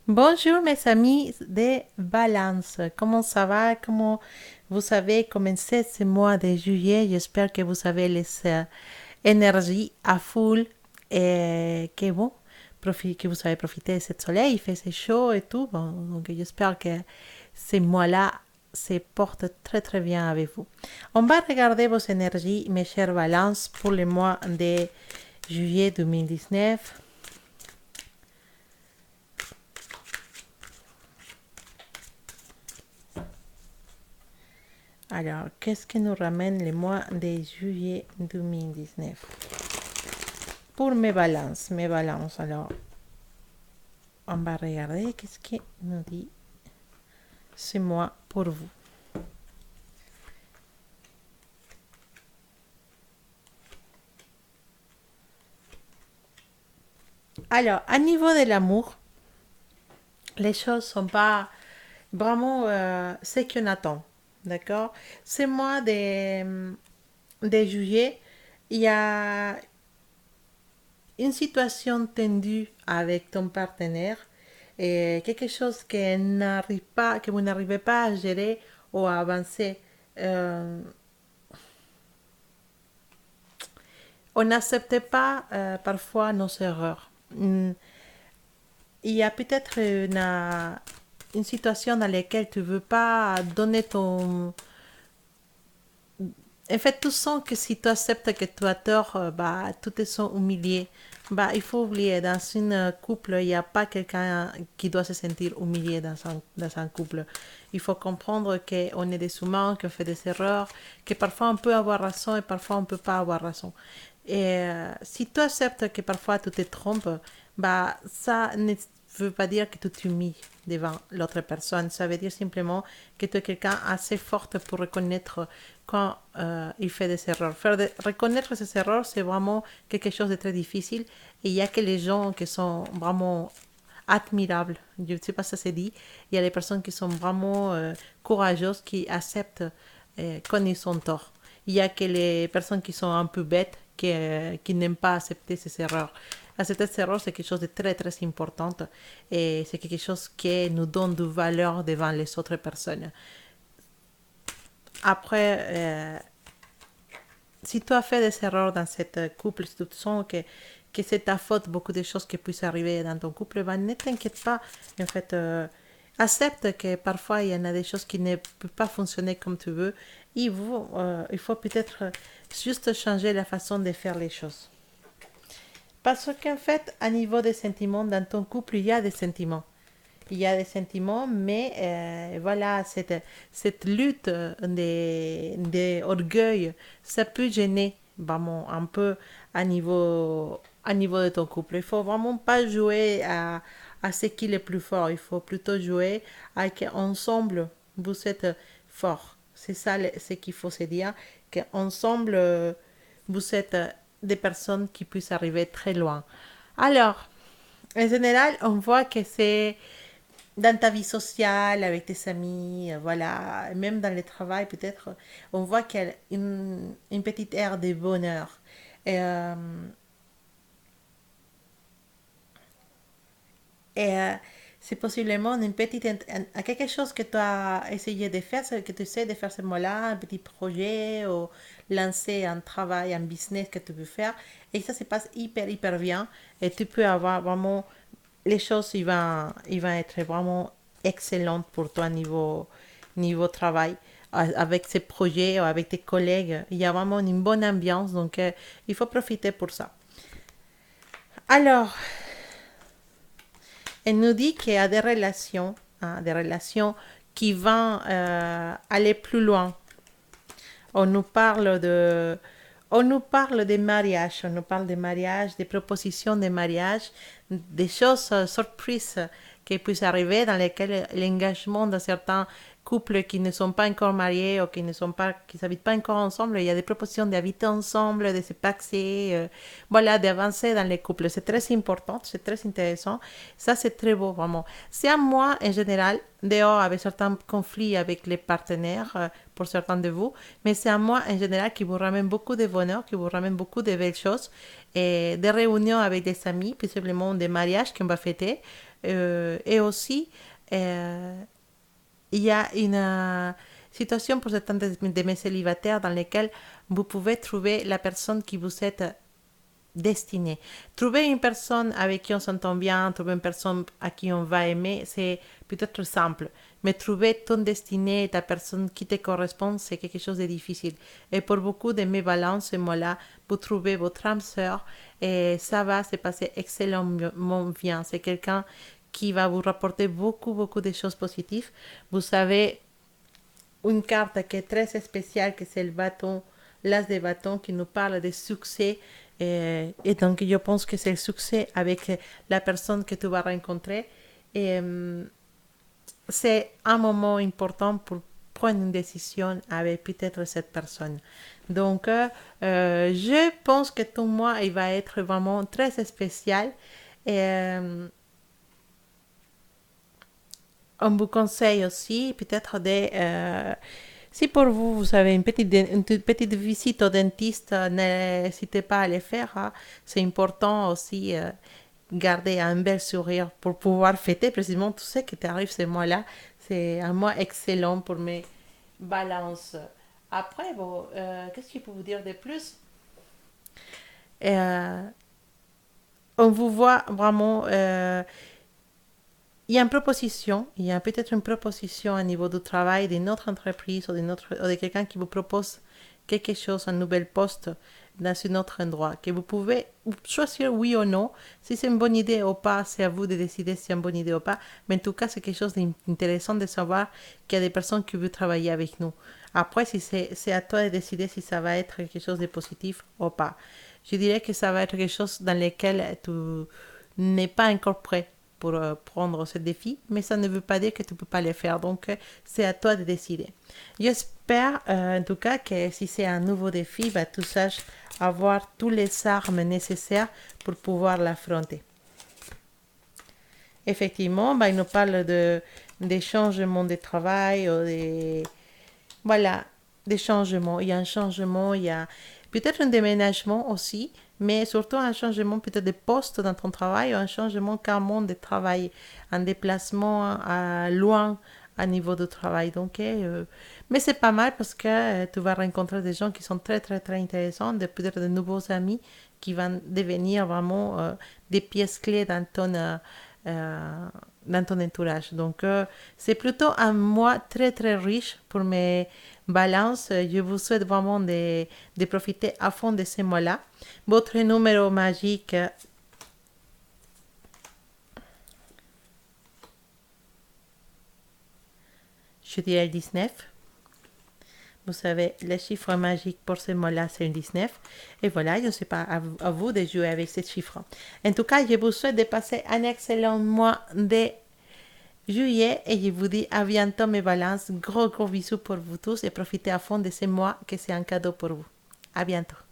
Bonjour mes amis de Balance. Comment ça va? Comment vous avez commencé ce mois de juillet? J'espère que vous avez les énergies à full et que bon, que vous avez profité de ce soleil, il fait c'est chaud et tout. Bon, donc j'espère que ce mois-là se porte très très bien avec vous. On va regarder vos énergies, mes chers Balance, pour le mois de juillet 2019. Alors, qu'est-ce que nous ramène le mois de juillet 2019? Pour mes balances, alors, on va regarder qu'est-ce que nous dit ce mois pour vous. Alors, à niveau de l'amour, les choses sont pas vraiment ce qu'on attend. D'accord? Ce mois de juillet, il y a une situation tendue avec ton partenaire et quelque chose que vous n'arrivez pas à gérer ou à avancer. Euh, on n'accepte pas parfois nos erreurs. Il y a peut-être une situation dans laquelle tu ne veux pas donner ton... En fait, tu sens que si tu acceptes que tu as tort, bah, tout te sent humilié. Bah, il faut oublier, dans un couple, il n'y a pas quelqu'un qui doit se sentir humilié dans un couple. Il faut comprendre qu'on est des humains, qu'on fait des erreurs, que parfois on peut avoir raison et parfois on ne peut pas avoir raison. Et si tu acceptes que parfois tu te trompes, bah, ça ne veut pas dire que tu t'humilles devant l'autre personne. Ça veut dire simplement que tu es quelqu'un assez fort pour reconnaître quand il fait des erreurs. Reconnaître ces erreurs, c'est vraiment quelque chose de très difficile. Et il y a que les gens qui sont vraiment admirables. Je ne sais pas si ça se dit. Il y a les personnes qui sont vraiment courageuses, qui acceptent quand ils sont tort. Il y a que les personnes qui sont un peu bêtes, qui n'aiment pas accepter ces erreurs. Accepter ces erreurs, c'est quelque chose de très très important et c'est quelque chose qui nous donne de valeur devant les autres personnes. Après, si tu as fait des erreurs dans cette couple, si tu sens que c'est ta faute, beaucoup de choses qui puissent arriver dans ton couple, ben, ne t'inquiète pas. En fait, accepte que parfois il y en a des choses qui ne peuvent pas fonctionner comme tu veux. Il faut peut-être juste changer la façon de faire les choses. Parce qu'en fait, à niveau des sentiments, dans ton couple, il y a des sentiments. Il y a des sentiments, mais voilà, cette lutte d'orgueil, ça peut gêner vraiment un peu à niveau de ton couple. Il faut vraiment pas jouer à ce qui est le plus fort. Il faut plutôt jouer à qu'ensemble, vous êtes fort. C'est ça ce qu'il faut se dire, qu'ensemble, vous êtes des personnes qui puissent arriver très loin. Alors, en général, on voit que c'est dans ta vie sociale, avec tes amis, voilà, même dans le travail peut-être, on voit qu'il y a une petite aire de bonheur. Et, euh, et c'est possiblement une petite, quelque chose que tu as essayé de faire, que tu sais de faire ce mois-là, un petit projet ou lancer un travail, un business que tu veux faire. Et ça se passe hyper, hyper bien. Et tu peux avoir vraiment les choses ils vont être vraiment excellentes pour toi niveau travail avec ces projets ou avec tes collègues. Il y a vraiment une bonne ambiance, donc il faut profiter pour ça. Alors, elle nous dit qu'il y a hein, des relations qui vont aller plus loin. On nous parle de, on nous parle des mariages, on nous parle des mariages, des propositions de mariage, des choses surprises qui puissent arriver dans lesquelles l'engagement de certains couples qui ne sont pas encore mariés ou qui s'habitent pas encore ensemble, il y a des propositions d'habiter ensemble, de se paxer, voilà, d'avancer dans les couples. C'est très important, c'est très intéressant. Ça, c'est très beau, vraiment. C'est à moi, en général, dehors avec certains conflits avec les partenaires, pour certains de vous, mais c'est à moi, en général, qui vous ramène beaucoup de bonheur, qui vous ramène beaucoup de belles choses. et des réunions avec des amis, possiblement des mariages qu'on va fêter. Et aussi, euh, il y a une situation pour certains de mes célibataires dans lesquels vous pouvez trouver la personne qui vous êtes destiné. Trouver une personne avec qui on s'entend bien, trouver une personne à qui on va aimer, c'est peut-être simple. Mais trouver ton destiné, ta personne qui te correspond, c'est quelque chose de difficile. Et pour beaucoup de mes balances, et moi là, vous trouvez votre âme sœur et ça va se passer excellemment bien. C'est quelqu'un qui va vous rapporter beaucoup, beaucoup de choses positives. Vous savez, une carte qui est très spéciale, que c'est le bâton, l'as de bâton, qui nous parle de succès. Et donc, je pense que c'est le succès avec la personne que tu vas rencontrer. Et c'est un moment important pour prendre une décision avec peut-être cette personne. Donc, je pense que ton mois, il va être vraiment très spécial. Et on vous conseille aussi peut-être si pour vous, vous avez une petite visite au dentiste, n'hésitez pas à le faire. Hein. C'est important aussi garder un bel sourire pour pouvoir fêter précisément tout ce qui t'arrive ce mois-là. C'est un mois excellent pour mes balances. Après, bon, qu'est-ce que je peux vous dire de plus? Euh, on vous voit vraiment il y a une proposition, il y a peut-être une proposition au niveau du travail d'une autre entreprise ou de quelqu'un qui vous propose quelque chose, un nouvel poste dans un autre endroit, que vous pouvez choisir oui ou non. Si c'est une bonne idée ou pas, c'est à vous de décider si c'est une bonne idée ou pas. Mais en tout cas, c'est quelque chose d'intéressant de savoir qu'il y a des personnes qui veulent travailler avec nous. Après, si c'est à toi de décider si ça va être quelque chose de positif ou pas. Je dirais que ça va être quelque chose dans lequel tu n'es pas encore prêt pour prendre ce défi, mais ça ne veut pas dire que tu ne peux pas le faire. Donc, c'est à toi de décider. J'espère en tout cas que si c'est un nouveau défi, bah, tu saches avoir toutes les armes nécessaires pour pouvoir l'affronter. Effectivement, bah, il nous parle des changements de travail, voilà, des changements. Il y a un changement, il y a peut-être un déménagement aussi, mais surtout un changement peut-être de poste dans ton travail, ou un changement carrément de travail, un déplacement loin à niveau de travail. Donc, mais c'est pas mal parce que tu vas rencontrer des gens qui sont très très très intéressants, peut-être de nouveaux amis qui vont devenir vraiment des pièces clés euh, dans ton entourage. Donc, c'est plutôt un mois très très riche pour mes balances. Je vous souhaite vraiment de profiter à fond de ces mois-là. Votre numéro magique, je dirais le 19. Vous savez, le chiffre magique pour ce mois-là, c'est le 19. Et voilà, je ne sais pas à vous de jouer avec ce chiffre. En tout cas, je vous souhaite de passer un excellent mois de juillet et je vous dis à bientôt mes balances. Gros gros bisous pour vous tous et profitez à fond de ce mois que c'est un cadeau pour vous. À bientôt.